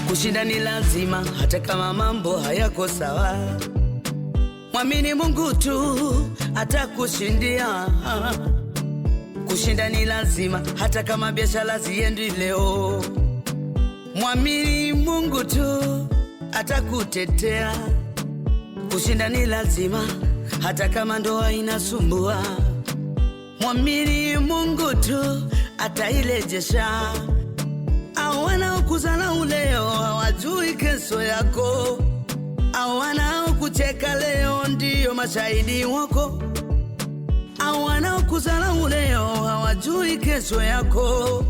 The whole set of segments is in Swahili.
Kushinda ni lazima hata kama mambo hayako sawa. Mwamini Mungu tu atakushindia. Kushinda ni lazima hata kama biashara ziendi leo. Mwamini Mungu tu atakutetea. Kushinda ni lazima hata kama ndoa inasumbua. Mwamini Mungu tu atairejesha. Wanaokudharau leo hawajui kesho yako. Wanaokucheka leo ndio mashahidi wako. Wanaokudharau leo hawajui kesho yako.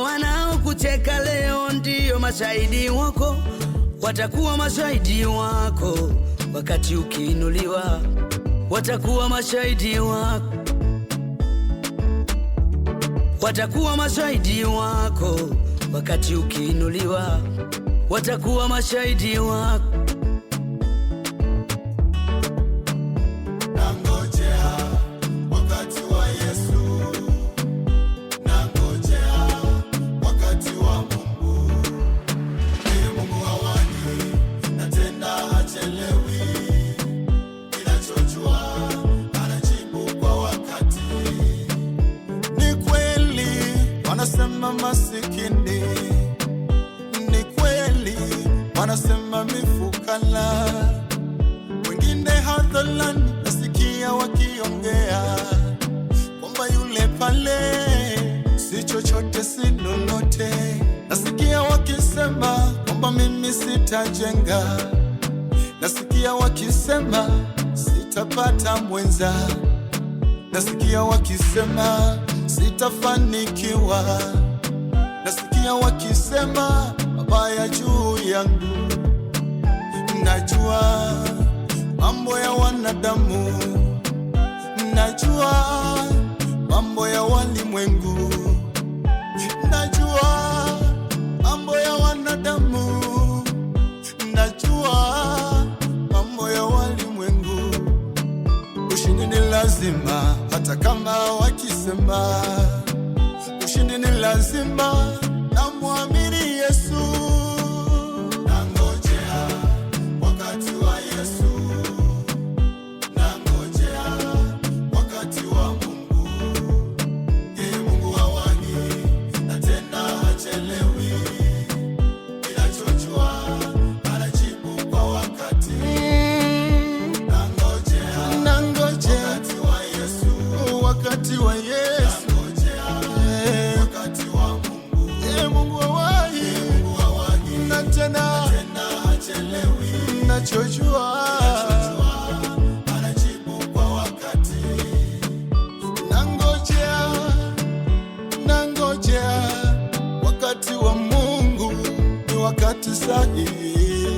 Wanaokucheka leo ndio mashahidi wako. Watakuwa mashahidi wako wakati ukiinuliwa. Watakuwa mashahidi wako. Watakuwa mashahidi wako wakati ukiinuliwa. Watakuwa mashahidi wako. Nangojea wakati wa Yesu, nangojea wakati wa Mungu. Yeye Mungu hawani na tena hachelewi. Ninachojua anajibu kwa wakati. Ni kweli wanasema masikini, ni kweli wanasema mifukala. Wengine hadharani nasikia wakiongea kwamba yule pale si chochote si lolote. Nasikia wakisema kwamba mimi sitajenga. Nasikia wakisema sitapata mwenza. Nasikia wakisema sitafanikiwa. Nasikia wakisema mabaya juu yangu. Najua mambo ya wanadamu, najua mambo ya walimwengu, najua mambo ya wanadamu, najua mambo ya walimwengu. Ushindi ni lazima hata kama wakisema. Ushindi ni lazima na muamini Yesu. Nangojea wakati wa Yesu, nangojea wakati wa Mungu. Yeye Mungu hawani na tena hachelewi. Ninachojua anajibu kwa wakati. Nangojea wakati wa Yesu, wakati wa Yesu. Nachojua anajibu kwa wakati. Nangojea wakati wa Mungu ni wakati sahihi.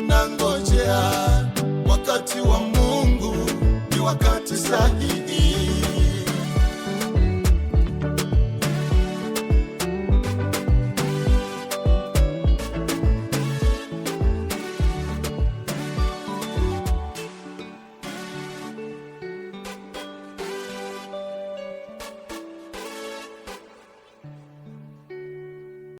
Nangojea wakati wa Mungu ni wakati sahihi.